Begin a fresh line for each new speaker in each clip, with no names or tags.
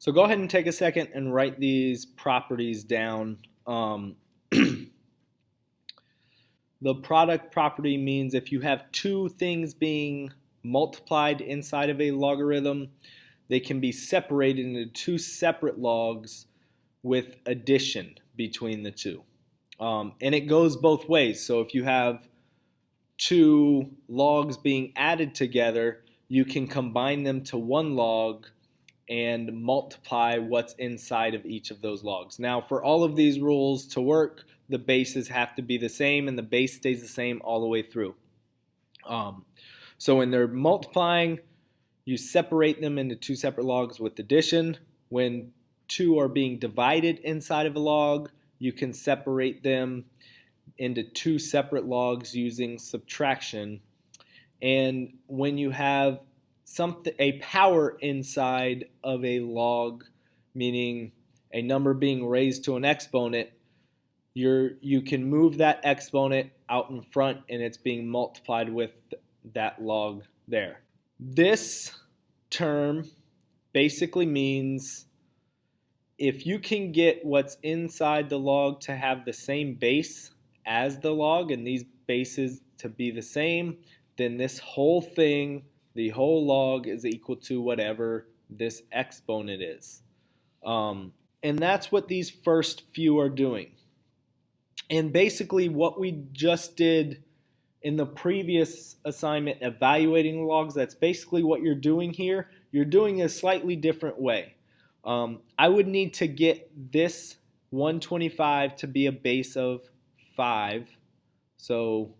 So go ahead and take a second and write these properties down. The product property means if you have two things being multiplied inside of a logarithm, they can be separated into two separate logs with addition between the two. And it goes both ways. So if you have two logs being added together, you can combine them to one log and multiply what's inside of each of those logs. Now, for all of these rules to work, the bases have to be the same, and the base stays the same all the way through. So when they're multiplying, you separate them into two separate logs with addition. When two are being divided inside of a log, you can separate them into two separate logs using subtraction. And when you have a power inside of a log, meaning a number being raised to an exponent, you can move that exponent out in front and it's being multiplied with that log there. This term basically means if you can get what's inside the log to have the same base as the log and these bases to be the same, then this whole thing, the whole log, is equal to whatever this exponent is. And that's what these first few are doing. And basically what we just did in the previous assignment, evaluating logs, that's basically what you're doing here. You're doing a slightly different way. I would need to get this 125 to be a base of 5. So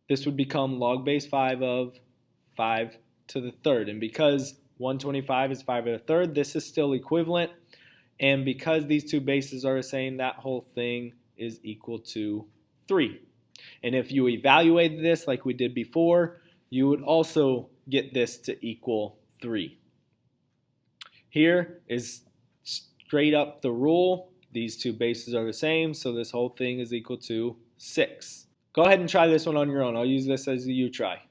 this would become log base 5 of 5 to the third. And because 125 is 5 to the third, this is still equivalent. And because these two bases are the same, that whole thing is equal to 3. And if you evaluate this like we did before, you would also get this to equal 3. Here is straight up the rule. These two bases are the same, so this whole thing is equal to 6. Go ahead and try this one on your own. I'll use this as a you try.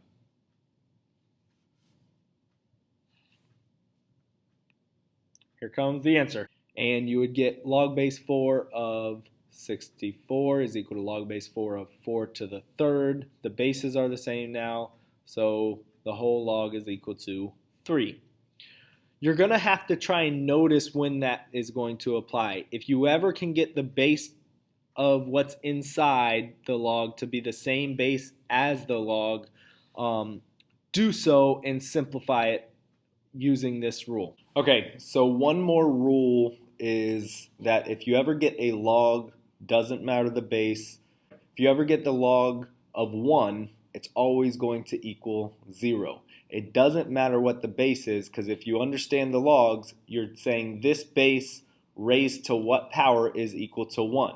Here comes the answer. And you would get log base 4 of 64 is equal to log base 4 of 4 to the third. The bases are the same now, so the whole log is equal to 3. You're going to have to try and notice when that is going to apply. If you ever can get the base of what's inside the log to be the same base as the log, do so and simplify it using this rule. Okay, so one more rule is that if you ever get a log, doesn't matter the base, if you ever get the log of 1, it's always going to equal 0. It doesn't matter what the base is, because if you understand the logs, you're saying this base raised to what power is equal to 1.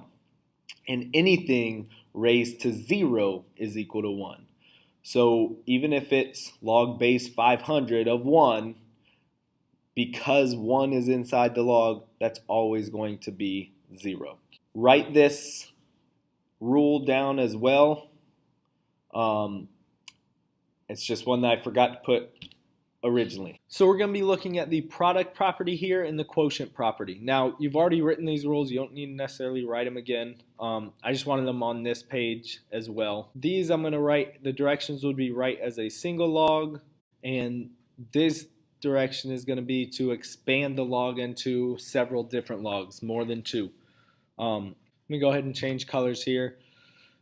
And anything raised to 0 is equal to 1. So even if it's log base 500 of 1, because 1 is inside the log, that's always going to be 0. Write this rule down as well. It's just one that I forgot to put originally. So we're going to be looking at the product property here and the quotient property. Now, you've already written these rules. You don't need to necessarily write them again. I just wanted them on this page as well. These I'm going to write, the directions would be write as a single log, and this direction is going to be to expand the log into several different logs, more than 2. Let me go ahead and change colors here.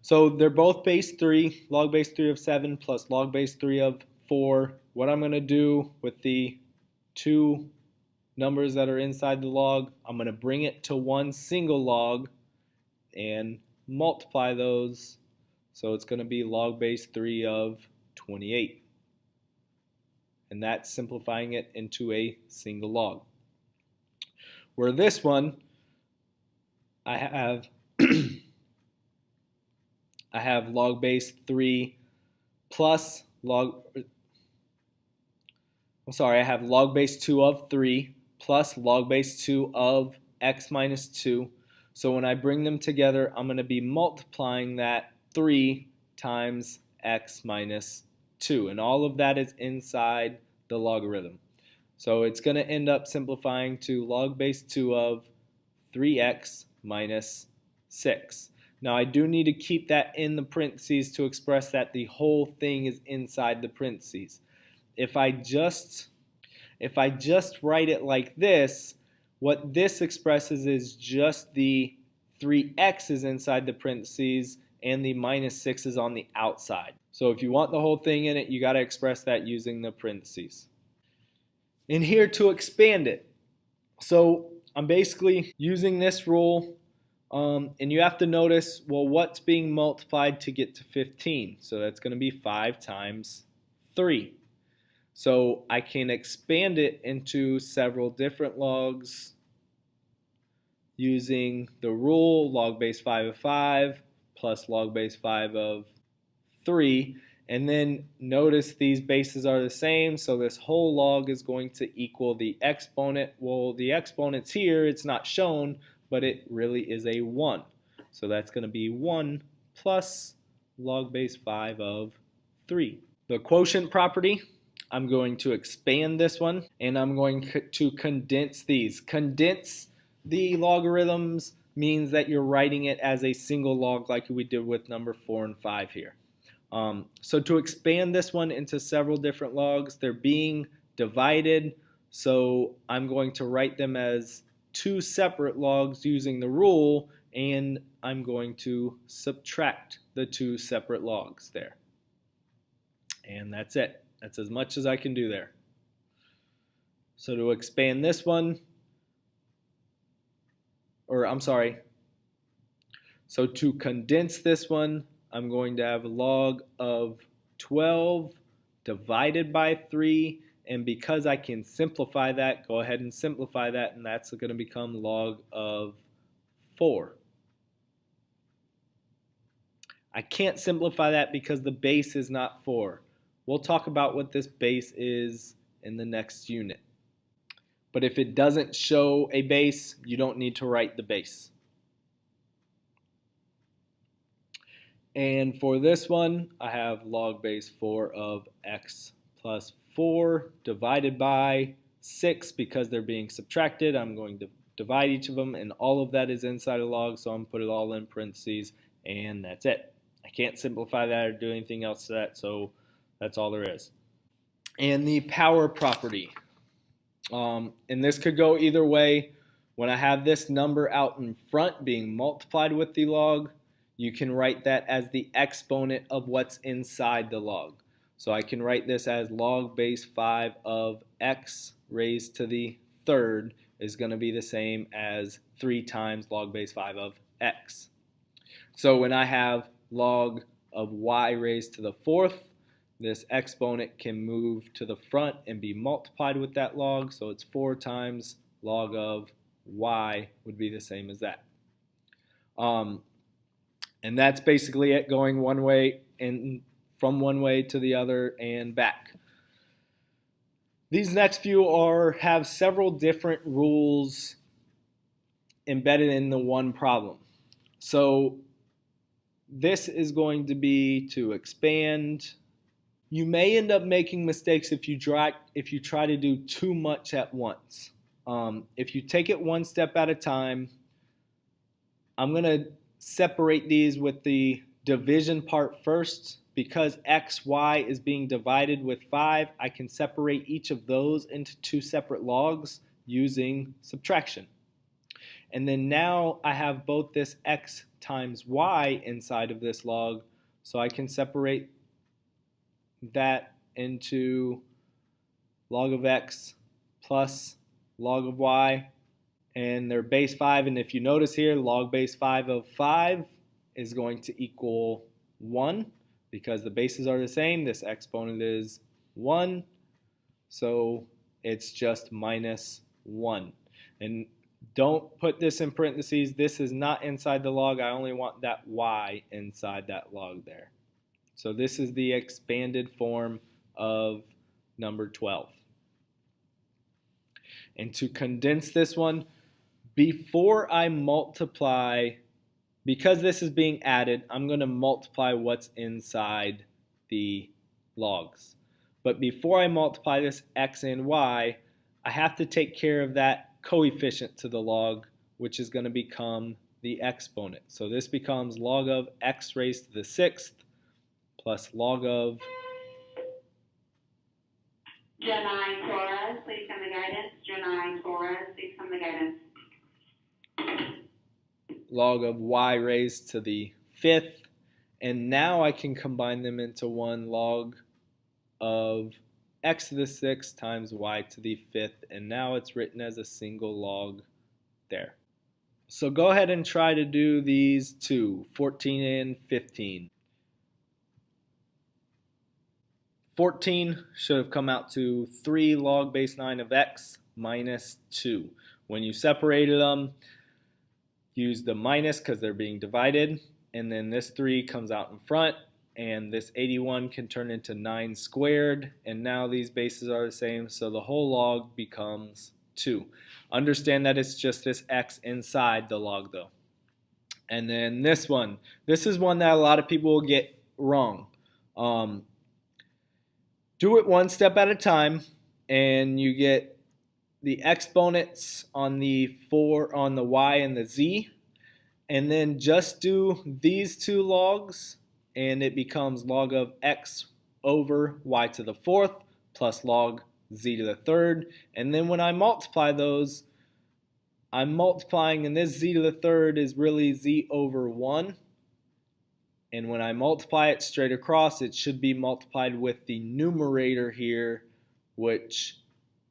So they're both base 3, log base 3 of 7 plus log base 3 of 4. What I'm going to do with the two numbers that are inside the log, I'm going to bring it to one single log and multiply those. So it's going to be log base 3 of 28. And that's simplifying it into a single log. Where this one, I have I have log base 3 plus I have log base 2 of 3 plus log base 2 of x minus 2. So when I bring them together, I'm going to be multiplying that 3 times x minus 2. And all of that is inside the logarithm. So it's going to end up simplifying to log base 2 of 3x minus 6. Now I do need to keep that in the parentheses to express that the whole thing is inside the parentheses. If I just write it like this, what this expresses is just the 3x is inside the parentheses and the minus 6 is on the outside. So if you want the whole thing in it, you got to express that using the parentheses. And here to expand it. So I'm basically using this rule, and you have to notice, well, what's being multiplied to get to 15? So that's going to be 5 times 3. So I can expand it into several different logs using the rule log base 5 of 5 plus log base 5 of 3. And then notice these bases are the same, so this whole log is going to equal the exponent. Well, the exponent's here, it's not shown, but it really is a 1. So that's going to be 1 plus log base 5 of 3. The quotient property, I'm going to expand this one, and I'm going to condense these. Condense the logarithms means that you're writing it as a single log like we did with number 4 and 5 here. So to expand this one into several different logs, they're being divided, so I'm going to write them as 2 separate logs using the rule, and I'm going to subtract the 2 separate logs there. And that's it. That's as much as I can do there. So to expand this one, so to condense this one, I'm going to have a log of 12 divided by 3, and because I can simplify that, go ahead and simplify that, and that's going to become log of 4. I can't simplify that because the base is not 4. We'll talk about what this base is in the next unit. But if it doesn't show a base, you don't need to write the base. And for this one, I have log base 4 of x plus 4 divided by 6. Because they're being subtracted, I'm going to divide each of them, and all of that is inside a log, so I'm going to put it all in parentheses, and that's it. I can't simplify that or do anything else to that, so that's all there is. And the power property. And this could go either way. When I have this number out in front being multiplied with the log, you can write that as the exponent of what's inside the log. So I can write this as log base 5 of x raised to the third is going to be the same as 3 times log base 5 of x. So when I have log of y raised to the fourth, this exponent can move to the front and be multiplied with that log. So it's 4 times log of y would be the same as that. And that's basically it, going one way and from one way to the other and back. These next few have several different rules embedded in the one problem. So this is going to be to expand. You may end up making mistakes if you try to do too much at once. If you take it one step at a time, I'm going to separate these with the division part first. Because x, y is being divided with 5, I can separate each of those into 2 separate logs using subtraction. And then now I have both this x times y inside of this log, so I can separate that into log of x plus log of y, and they're base 5, and if you notice here, log base 5 of 5 is going to equal 1. Because the bases are the same, this exponent is 1, so it's just minus 1. And don't put this in parentheses. This is not inside the log. I only want that y inside that log there. So this is the expanded form of number 12. And to condense this one, before I multiply, because this is being added, I'm going to multiply what's inside the logs. But before I multiply this x and y, I have to take care of that coefficient to the log, which is going to become the exponent. So this becomes log of x raised to the sixth plus log of
Janine Torres, please come to guidance. Janine Torres, please come to guidance.
log of y raised to the fifth. And now I can combine them into one log of x to the sixth times y to the fifth. And now it's written as a single log there. So go ahead and try to do these two, 14 and 15. 14 should have come out to 3 log base 9 of x minus 2. When you separated them, use the minus because they're being divided, and then this 3 comes out in front, and this 81 can turn into 9 squared, and now these bases are the same, so the whole log becomes 2. Understand that it's just this x inside the log though. And then this one. This is one that a lot of people will get wrong. Do it one step at a time, and you get the exponents on the y and the z, and then just do these two logs, and it becomes log of x over y to the fourth plus log z to the third. And then when I multiply those, I'm multiplying, and this z to the third is really z over 1. And when I multiply it straight across, it should be multiplied with the numerator here, which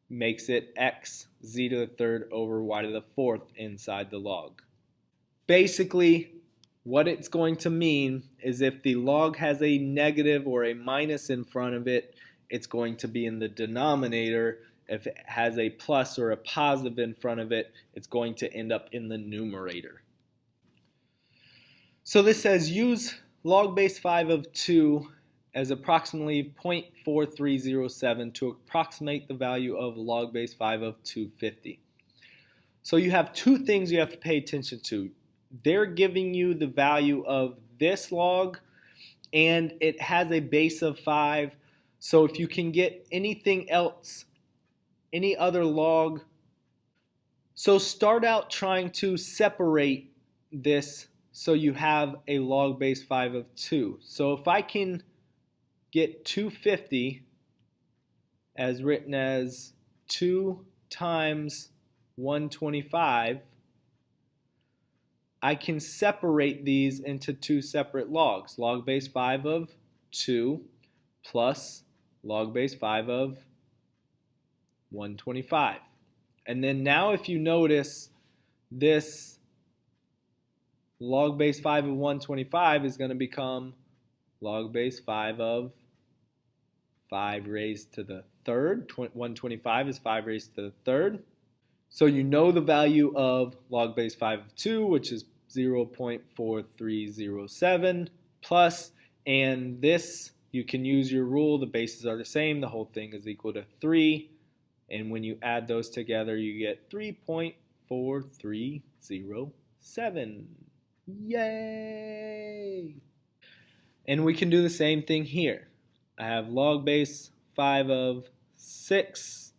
makes it x z to the third over y to the fourth inside the log. Basically, what it's going to mean is if the log has a negative or a minus in front of it, it's going to be in the denominator. If it has a plus or a positive in front of it, it's going to end up in the numerator. So this says use log base 5 of 2 as approximately 0.4307 to approximate the value of log base 5 of 250. So you have two things you have to pay attention to. They're giving you the value of this log, and it has a base of 5. So if you can get anything else, any other log, so start out trying to separate this so you have a log base 5 of 2. So if I can get 250 as written as 2 times 125, I can separate these into two separate logs. Log base 5 of 2 plus log base 5 of 125. And then now if you notice, this log base 5 of 125 is going to become log base 5 of 5 raised to the third. 125 is 5 raised to the third. So you know the value of log base 5 of 2, which is 0.4307 plus, and this, you can use your rule, the bases are the same, the whole thing is equal to 3, and when you add those together you get 3.4307. Yay! And we can do the same thing here. I have log base 5 of 6,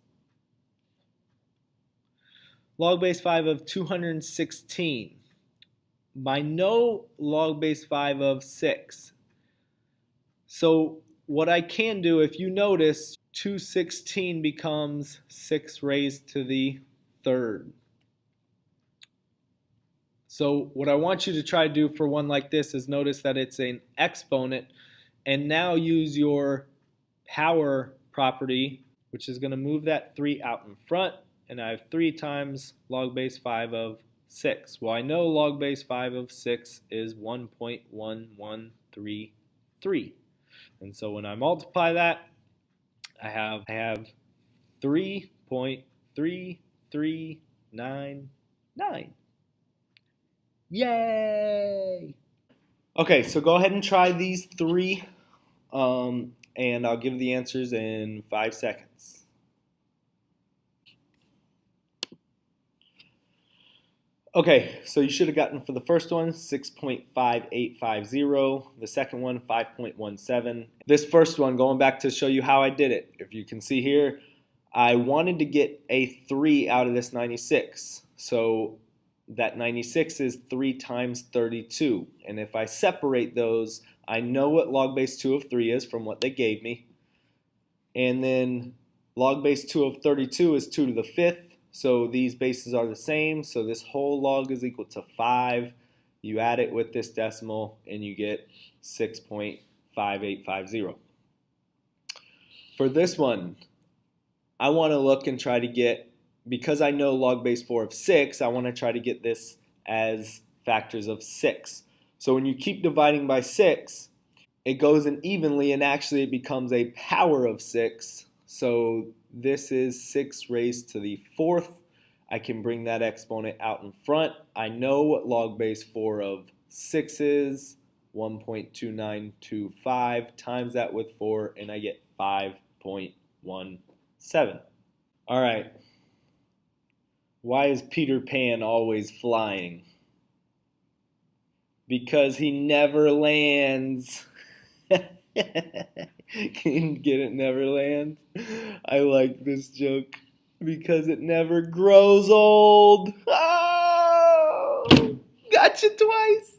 log base 5 of 216. I know log base 5 of 6. So what I can do, if you notice, 216 becomes 6 raised to the third. So what I want you to try to do for one like this is notice that it's an exponent, and now use your power property, which is going to move that 3 out in front, and I have 3 times log base 5 of 6. Well, I know log base 5 of 6 is 1.1133. And so when I multiply that, I have 3.3399. Yay! Okay, so go ahead and try these 3, and I'll give the answers in 5 seconds. Okay, so you should have gotten for the first one 6.5850, the second one 5.17. This first one, going back to show you how I did it, if you can see here, I wanted to get a 3 out of this 96. So that 96 is 3 times 32. And if I separate those, I know what log base 2 of 3 is from what they gave me. And then log base 2 of 32 is 2 to the 5th. So these bases are the same. So this whole log is equal to 5. You add it with this decimal and you get 6.5850. For this one, I want to look and try to get, because I know log base 4 of 6, I want to try to get this as factors of 6. So when you keep dividing by 6, it goes in evenly, and actually it becomes a power of 6. So this is 6 raised to the 4th. I can bring that exponent out in front. I know what log base 4 of 6 is, 1.2925, times that with 4, and I get 5.17. All right. Why is Peter Pan always flying? Because he never lands. Can you get it, never lands? I like this joke. Because it never grows old. Oh! Gotcha twice.